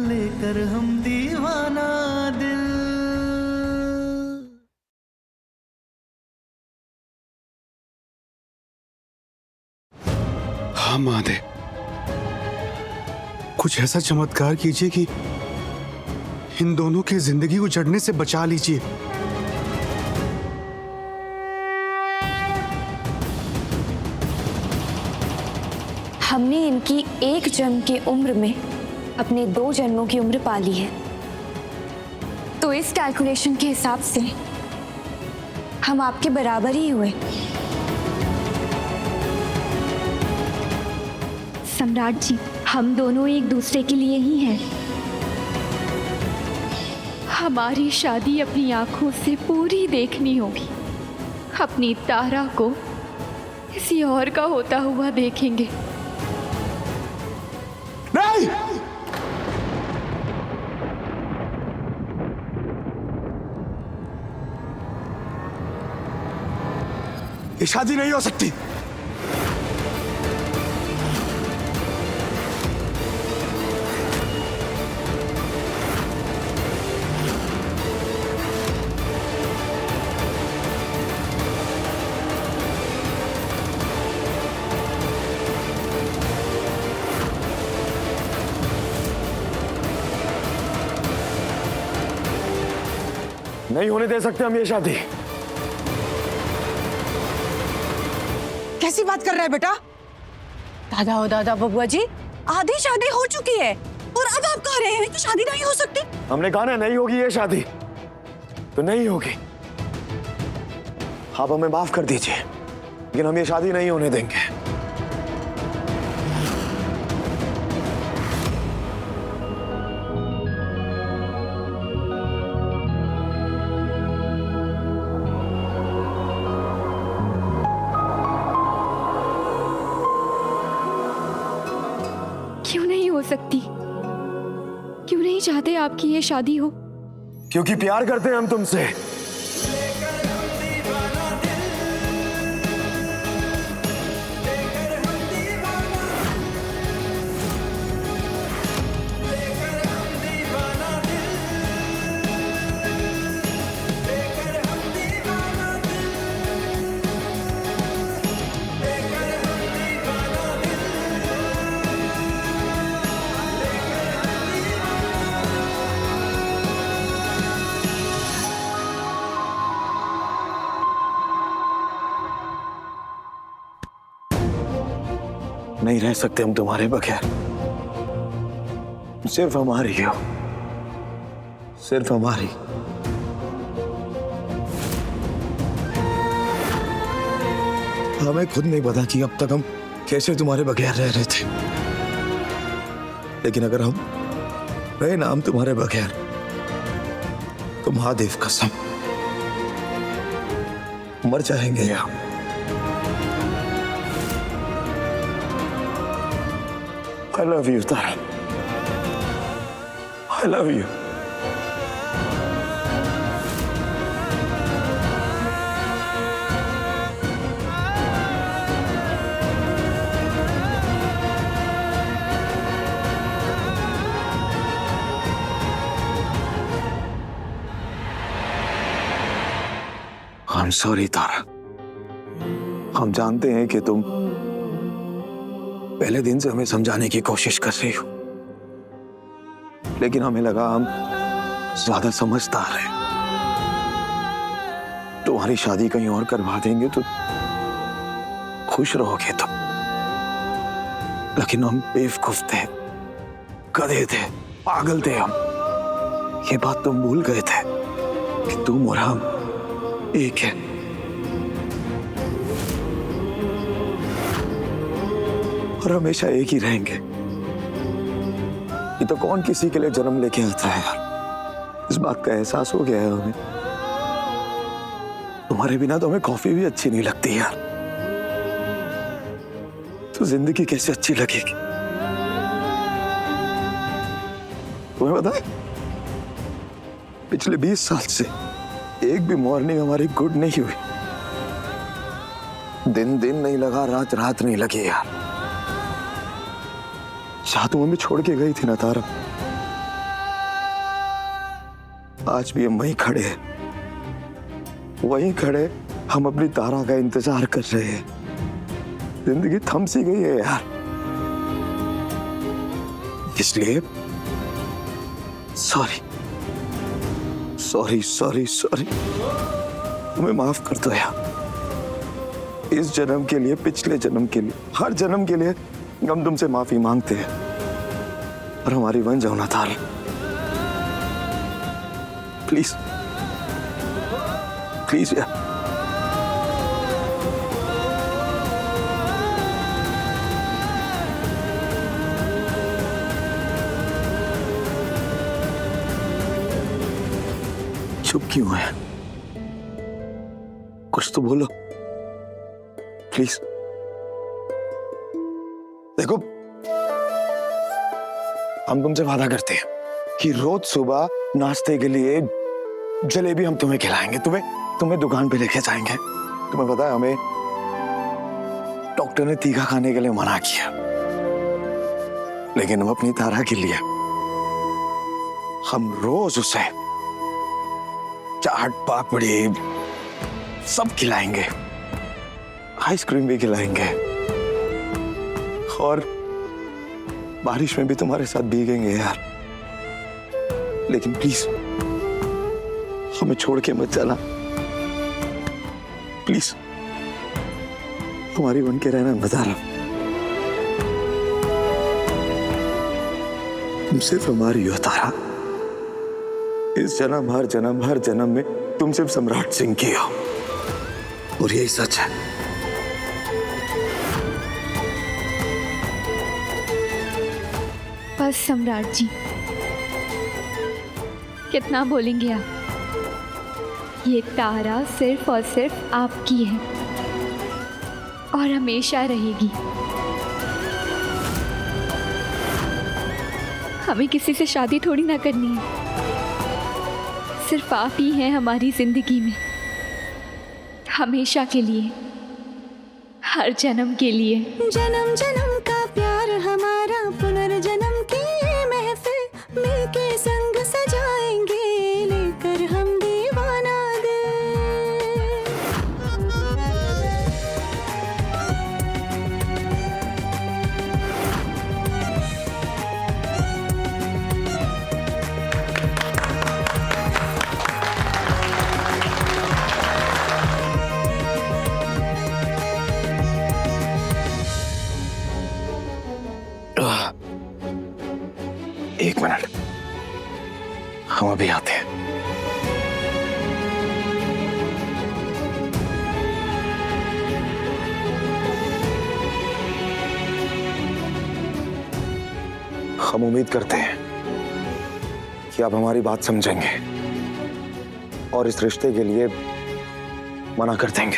लेकर हम दीवाना दिल। हाँ महादेव, कुछ ऐसा चमत्कार कीजिए कि इन दोनों की जिंदगी उजड़ने से बचा लीजिए। हमने इनकी एक जन्म की उम्र में अपने 2 जन्मों की उम्र पाली है, तो इस कैलकुलेशन के हिसाब से हम आपके बराबर ही हुए। सम्राट जी, हम दोनों एक दूसरे के लिए ही हैं। हमारी शादी अपनी आंखों से पूरी देखनी होगी। अपनी तारा को किसी और का होता हुआ देखेंगे। नहीं, ये शादी नहीं हो सकती। नहीं होने दे सकते हम ये शादी। कैसी बात कर रहा है बेटा? दादा हो दादा बबुआ जी, आधी शादी हो चुकी है और अब आप कह रहे हैं कि शादी नहीं हो सकती? हमने कहा ना नहीं होगी ये शादी, तो नहीं होगी। आप हमें माफ कर दीजिए, लेकिन हम ये शादी नहीं होने देंगे। क्यों नहीं हो सकती? क्यों नहीं चाहते आपकी ये शादी हो? क्योंकि प्यार करते हैं हम तुमसे। नहीं रह सकते हम तुम्हारे बगैर। सिर्फ हमारी हो, सिर्फ हमारी। हमें खुद नहीं पता कि अब तक हम कैसे तुम्हारे बगैर रह रहे थे, लेकिन अगर हम रहे ना हम तुम्हारे बगैर, तो महादेव कसम मर जाएंगे हम। I love you, Tara. I love you. I'm sorry, Tara. हम जानते हैं कि तुम पहले दिन से हमें समझाने की कोशिश कर रही हो, लेकिन हमें लगा हम ज्यादा समझदार हैं। तुम्हारी शादी कहीं और करवा देंगे तो खुश रहोगे तुम, लेकिन हम बेवकूफ थे, गधे थे, पागल थे हम। ये बात तुम भूल गए थे कि तुम और हम एक है। और हमेशा एक ही रहेंगे। ये तो कौन किसी के लिए जन्म लेके आता है यार। इस बात का एहसास हो गया है हमें। तुम्हारे बिना तो हमें कॉफी भी अच्छी नहीं लगती यार, तो जिंदगी कैसे अच्छी लगेगी? तुम्हें पता है, पिछले 20 साल से एक भी मॉर्निंग हमारी गुड नहीं हुई। दिन दिन नहीं लगा, रात रात नहीं लगी यार। जहां तुम हमें छोड़ के गई थी ना तारा, आज भी हम वहीं खड़े हम अपनी तारा का इंतजार कर रहे हैं। जिंदगी थम सी गई है यार, इसलिए सॉरी तुम्हें माफ कर दो यार। इस जन्म के लिए, पिछले जन्म के लिए, हर जन्म के लिए हम तुमसे माफी मांगते हैं और हमारी बन जाओ ना तारा, प्लीज यार। चुप क्यों है? कुछ तो बोलो प्लीज। देखो, हम तुमसे वादा करते हैं कि रोज सुबह नाश्ते के लिए जलेबी हम तुम्हें खिलाएंगे, तुम्हें दुकान पे लेके जाएंगे। तुम्हें पता है हमें डॉक्टर ने तीखा खाने के लिए मना किया, लेकिन हम अपनी तारा के लिए हम रोज उसे चाट पापड़ी सब खिलाएंगे, आइसक्रीम भी खिलाएंगे और बारिश में भी तुम्हारे साथ भीगेंगे यार। लेकिन प्लीज हमें छोड़ के मत जाना, प्लीज। हमारी बन के रहना नजारा, तुम सिर्फ हमारी हो तारा। इस जन्म, हर जन्म में तुम सिर्फ सम्राट सिंह की हो, और यही सच है। बस सम्राट जी, कितना बोलेंगे आप? ये तारा सिर्फ और सिर्फ आपकी है और हमेशा रहेगी। हमें किसी से शादी थोड़ी ना करनी है, सिर्फ आप ही हैं हमारी जिंदगी में, हमेशा के लिए, हर जन्म के लिए। जन्म जन्म का प्यार हमारा, पुनर्जन्म की महफिल मिलके संग सजाएंगे, लेकर हम दीवाना दिल। एक मिनट, हम अभी आते हैं। हम उम्मीद करते हैं कि आप हमारी बात समझेंगे और इस रिश्ते के लिए मना कर देंगे।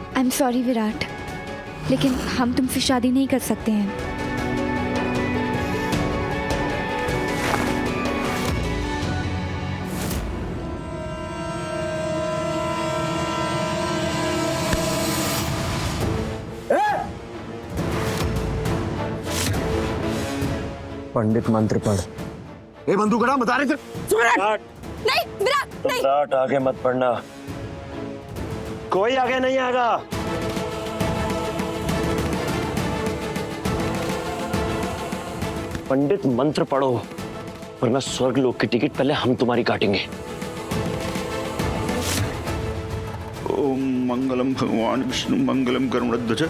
आई एम सॉरी विराट, लेकिन हम तुमसे शादी नहीं कर सकते हैं। पंडित मंत्र पढ़। ये बंदूक हटा, बता रहे थे। नहीं विराट, नहीं। विराट, आगे मत पढ़ना, कोई आगे नहीं आएगा। पंडित मंत्र पढ़ो, वरना स्वर्ग लोक की टिकट पहले हम तुम्हारी काटेंगे। ओम मंगलम भगवान विष्णु मंगलम गरुड़ध्वज।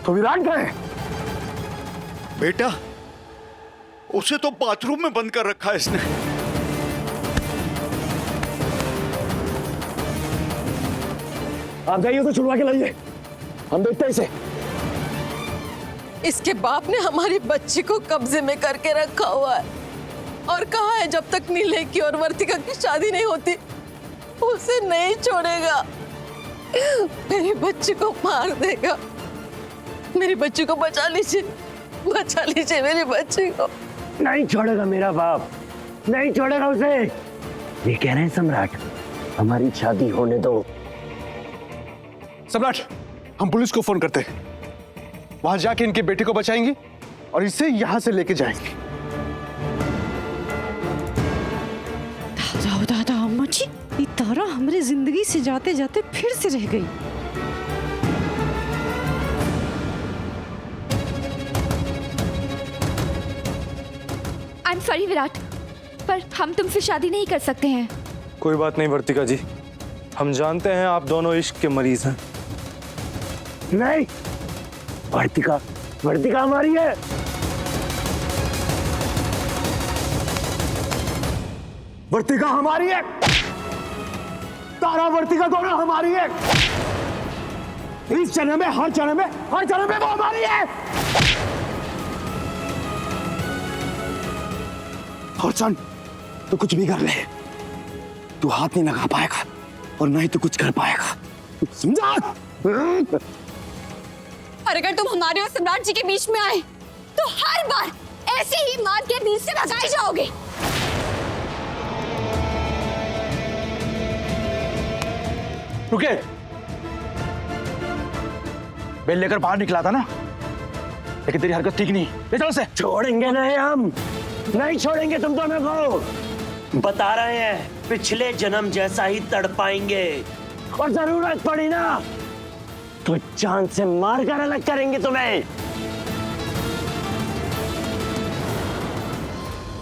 तो विराट गए? बेटा, उसे तो बाथरूम में बंद कर रखा है इसने। आप जाइए तो छुड़वा के लाइए, हम देखते हैं इसे। इसके बाप ने हमारी बच्ची को कब्जे में करके रखा हुआ है और कहा है जब तक नीले की और वर्तिका की शादी नहीं होती उसे नहीं छोड़ेगा, मेरी बच्ची को मार देगा। मेरी बच्ची को बचा लीजिए मेरी बच्ची को। नहीं छोड़ेगा मेरा बाप, नहीं छोड़ेगा उसे। ये कह रहे हैं सम्राट, हमारी शादी होने दो। सम्राट, हम पुलिस को फोन करते हैं, वहां जाके इनके बेटे को बचाएंगे और इसे यहां से लेके जाएंगे। दादा दादा अम्मा जी, ये तारा हमारी जिंदगी से जाते जाते फिर से रह गई। आई एम सॉरी विराट, पर हम तुमसे शादी नहीं कर सकते हैं। कोई बात नहीं वर्तिका जी, हम जानते हैं आप दोनों इश्क के मरीज हैं। नहीं, वर्तिका हमारी है। वर्तिका हमारी है, तारा वर्तिका दोनों हमारी है। इस जन्म में, हर जन्म में वो हमारी है। और सुन, तू कुछ भी कर ले, तू हाथ नहीं लगा पाएगा और ना ही तू कुछ कर पाएगा, समझा? और अगर तुम हमारे और सम्राट जी के बीच में आए तो हर बार ऐसे ही मार के बीच से भगाए जाओगे। रुके, बेल लेकर बाहर निकला था ना, लेकिन तेरी हरकत ठीक नहीं। ले चलो उसे। छोड़ेंगे नहीं हम, नहीं छोड़ेंगे तुम दोनों को। बता रहे हैं, पिछले जन्म जैसा ही तड़पाएंगे और जरूरत पड़ी ना तो जान से मार कर अलग करेंगे तुम्हें।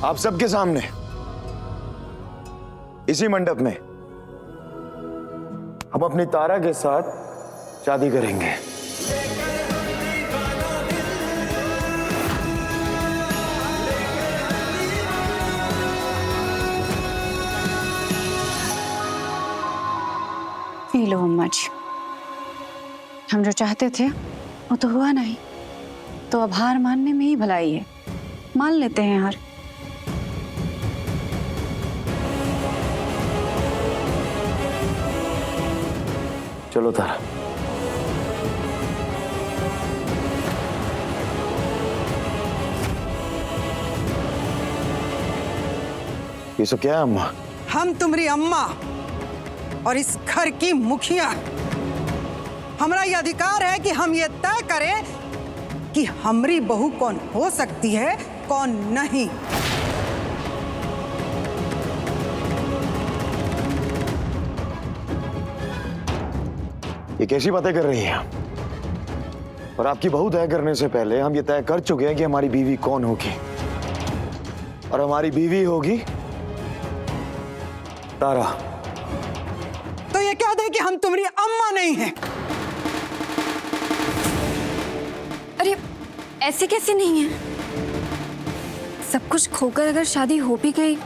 आप सबके सामने इसी मंडप में हम अपनी तारा के साथ शादी करेंगे। पी लो अम्मा जी, हम जो चाहते थे वो तो हुआ नहीं, तो अब हार मानने में ही भलाई है। मान लेते हैं हार। चलो तारा। ये सब क्या है अम्मा? हम तुम्हारी अम्मा और इस घर की मुखिया। हमारा ये अधिकार है कि हम ये तय करें कि हमारी बहू कौन हो सकती है, कौन नहीं। ये कैसी बातें कर रही हैं आप? और आपकी बहू तय करने से पहले हम ये तय कर चुके हैं कि हमारी बीवी कौन होगी, और हमारी बीवी होगी तारा। तो ये कह दे कि हम तुम्हारी अम्मा नहीं हैं। अरे ऐसे कैसे नहीं है? सब कुछ खोकर अगर शादी हो भी गई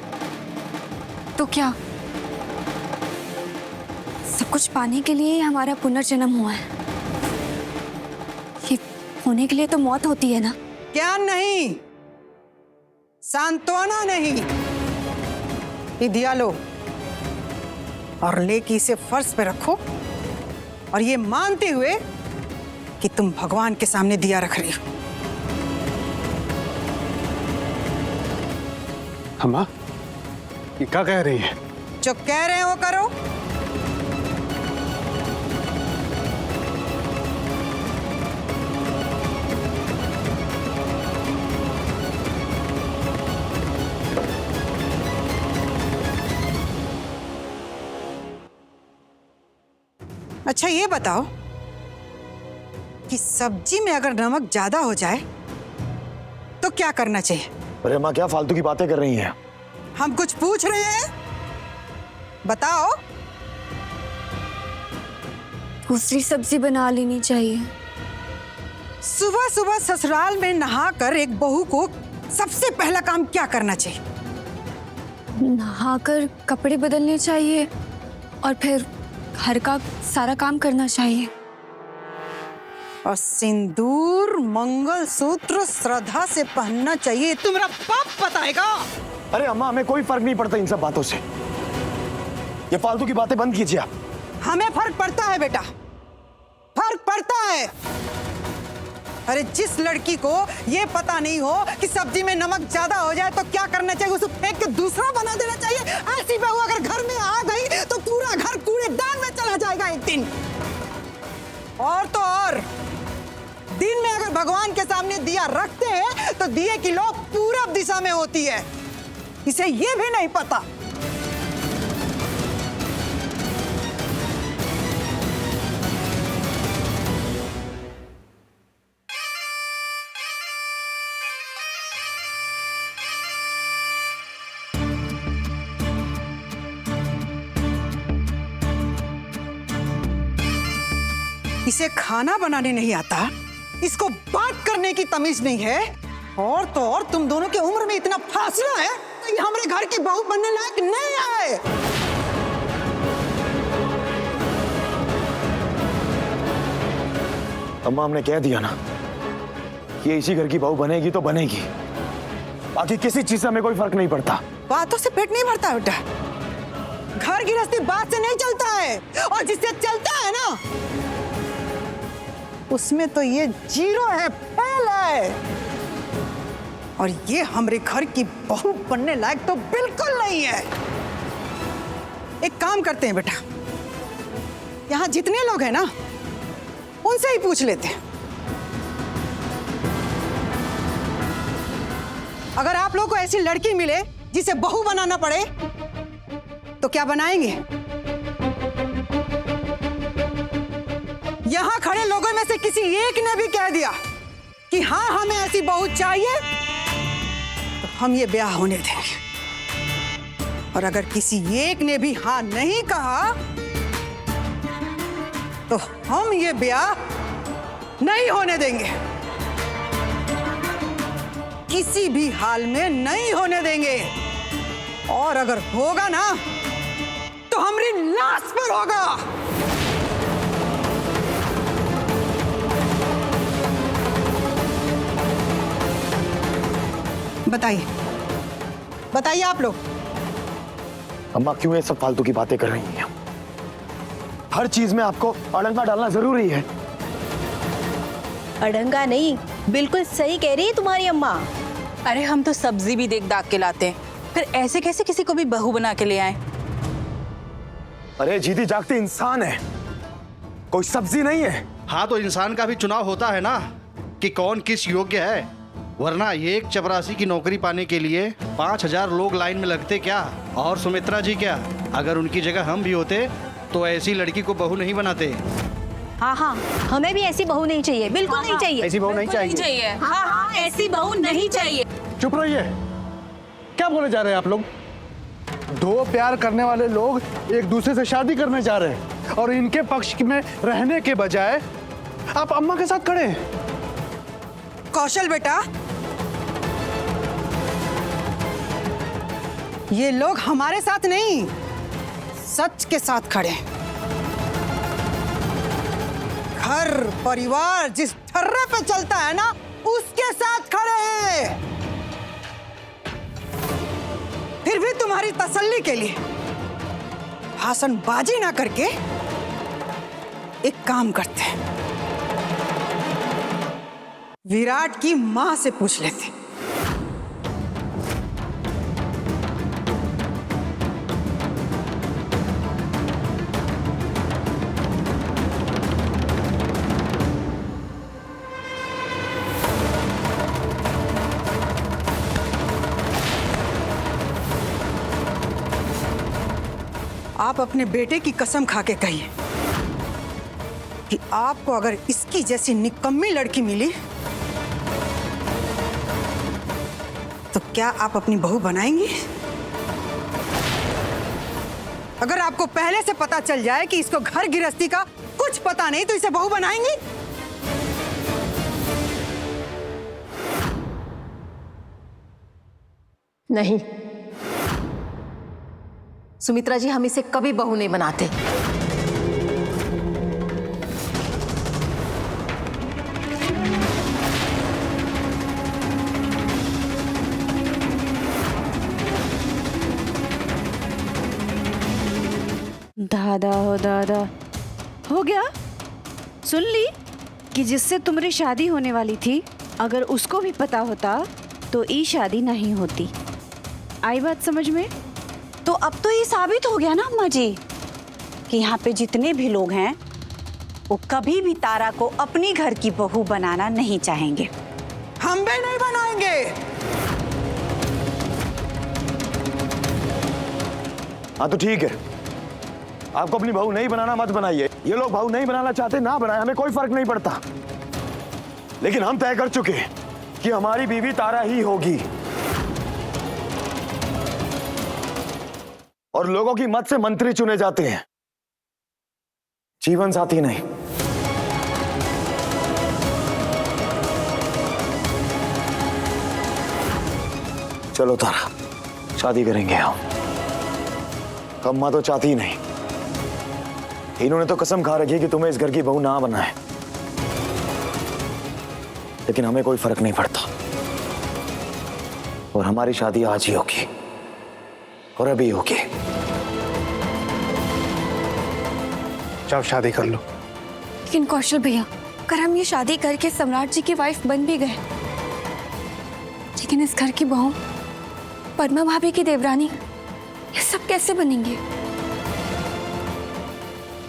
तो क्या? सब कुछ पाने के लिए ही हमारा पुनर्जन्म हुआ है। ये होने के लिए तो मौत होती है ना? क्या नहीं, सांत्वना नहीं। ये दिया लो और लेके इसे फर्श पे रखो, और ये मानते हुए कि तुम भगवान के सामने दिया रख रही हो। अम्मा, ये क्या कह रही है? जो कह रहे हो करो। अच्छा ये बताओ कि सब्जी में अगर नमक ज्यादा हो जाए तो क्या करना चाहिए? अरे अम्मा, क्या फालतू की बातें कर रही हैं? हम कुछ पूछ रहे हैं, बताओ। दूसरी सब्जी बना लेनी चाहिए। सुबह सुबह ससुराल में नहाकर एक बहू को सबसे पहला काम क्या करना चाहिए? नहाकर कपड़े बदलने चाहिए और फिर घर का सारा काम करना चाहिए। और सिंदूर मंगलसूत्र श्रद्धा से पहनना चाहिए, तुम्हारा बाप बताएगा। अरे अम्मा, हमें कोई फर्क नहीं पड़ता इन सब बातों से। ये फालतू की बातें बंद कीजिए आप। हमें फर्क पड़ता है बेटा, फर्क पड़ता है। अरे जिस लड़की को ये पता नहीं हो कि सब्जी में नमक ज्यादा हो जाए तो क्या करना चाहिए, उसे फेंक के दूसरा बना देना चाहिए, ऐसी बहू अगर घर में आ गई तो पूरा घर कूड़ेदान में चला जाएगा एक दिन। और तो और, दिन में अगर भगवान के सामने दिया रखते हैं तो दिए की लौ पूरब दिशा में होती है, इसे ये भी नहीं पता। इसे खाना बनाने नहीं आता, इसको बात करने की तमीज नहीं है, और तो और तुम दोनों की उम्र में इतना फासला है तो ये हमारे घर की बहू बनने लायक नहीं है। अम्मा, हमने कह दिया ना कि इसी घर की बहू बनेगी तो बनेगी, बाकी किसी चीज से हमें कोई फर्क नहीं पड़ता। बातों से पेट नहीं भरता बेटा, घर गृहस्थी बात से नहीं चलता है, और जिससे चलता है ना उसमें तो ये जीरो है, फेल है। और ये हमारे घर की बहू बनने लायक तो बिल्कुल नहीं है। एक काम करते हैं बेटा, यहाँ जितने लोग हैं ना उनसे ही पूछ लेते हैं। अगर आप लोग को ऐसी लड़की मिले जिसे बहू बनाना पड़े तो क्या बनाएंगे? यहां खड़े लोगों में से किसी एक ने भी कह दिया कि हाँ हमें ऐसी बहू चाहिए तो हम ये ब्याह होने देंगे, और अगर किसी एक ने भी हाँ नहीं कहा तो हम ये ब्याह नहीं होने देंगे, किसी भी हाल में नहीं होने देंगे। और अगर होगा ना तो हमारी लाश पर होगा। बताइए बताइए आप लोग। अम्मा, क्यों ये सब फालतू की बातें कर रही हैं? हर चीज में आपको अड़ंगा डालना जरूरी है। अड़ंगा नहीं, बिल्कुल सही कह रही है तुम्हारी अम्मा। अरे हम तो सब्जी भी देख दाग के लाते हैं, फिर ऐसे कैसे किसी को भी बहू बना के ले आए? अरे जीती जागती इंसान है, कोई सब्जी नहीं है। हाँ, तो इंसान का भी चुनाव होता है ना कि कौन किस योग्य है, वरना ये एक चपरासी की नौकरी पाने के लिए 5000 लोग लाइन में लगते क्या? और सुमित्रा जी क्या, अगर उनकी जगह हम भी होते तो ऐसी लड़की को बहू नहीं बनाते। हाँ हाँ, हमें भी ऐसी बहू नहीं चाहिए, बिल्कुल नहीं चाहिए। ऐसी बहू नहीं चाहिए। हाँ हाँ, ऐसी बहू नहीं चाहिए। चुप रहिए, क्या बोले जा रहे हैं आप लोग? दो प्यार करने वाले लोग एक दूसरे से शादी करने जा रहे हैं और इनके पक्ष में रहने के बजाय आप अम्मा के साथ खड़े हैं। कौशल बेटा, ये लोग हमारे साथ नहीं, सच के साथ खड़े हैं। घर परिवार जिस ठर्रे पे चलता है ना उसके साथ खड़े हैं। फिर भी तुम्हारी तसल्ली के लिए भाषणबाजी ना करके एक काम करते हैं, विराट की मां से पूछ लेते। आप अपने बेटे की कसम खा के कहिए कि आपको अगर इसकी जैसी निकम्मी लड़की मिली तो क्या आप अपनी बहू बनाएंगी? अगर आपको पहले से पता चल जाए कि इसको घर गृहस्थी का कुछ पता नहीं तो इसे बहू बनाएंगी? नहीं सुमित्रा जी, हम इसे कभी बहू नहीं बनाते। दादा हो दादा, हो गया। सुन ली कि जिससे तुम्हारी शादी होने वाली थी, अगर उसको भी पता होता तो ये शादी नहीं होती। आई बात समझ में? तो अब तो ये साबित हो गया ना अम्मा जी कि यहाँ पे जितने भी लोग हैं वो कभी भी तारा को अपनी घर की बहू बनाना नहीं चाहेंगे। हम भी नहीं बनाएंगे। हाँ तो ठीक है, आपको अपनी बहू नहीं बनाना मत बनाइए। ये लोग बहू नहीं बनाना चाहते ना बनाए, हमें कोई फर्क नहीं पड़ता। लेकिन हम तय कर चुके हैं कि हमारी बीवी तारा ही होगी, और लोगों की मत से मंत्री चुने जाते हैं, जीवन साथी नहीं। चलो तारा, शादी करेंगे हम। अम्मा तो चाहती ही नहीं, इन्होंने तो कसम खा रखी है कि तुम्हें इस घर की बहू ना बनाए। लेकिन हमें कोई फर्क नहीं पड़ता, और हमारी शादी आज ही होगी, और अभी होगी। जाओ शादी कर लो। लेकिन कौशल भैया, अगर हम ये शादी करके सम्राट जी की वाइफ बन भी गए, लेकिन इस घर की बहू पद्मा भाभी की देवरानी, ये सब कैसे बनेंगे?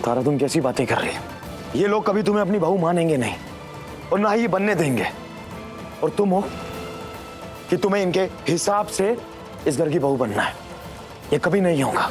तारा, तुम कैसी बातें कर रही हो? ये लोग कभी तुम्हें अपनी बहू मानेंगे नहीं, और ना ही बनने देंगे। और तुम हो कि तुम्हें इनके हिसाब से इस घर की बहू बनना है। ये कभी नहीं होगा।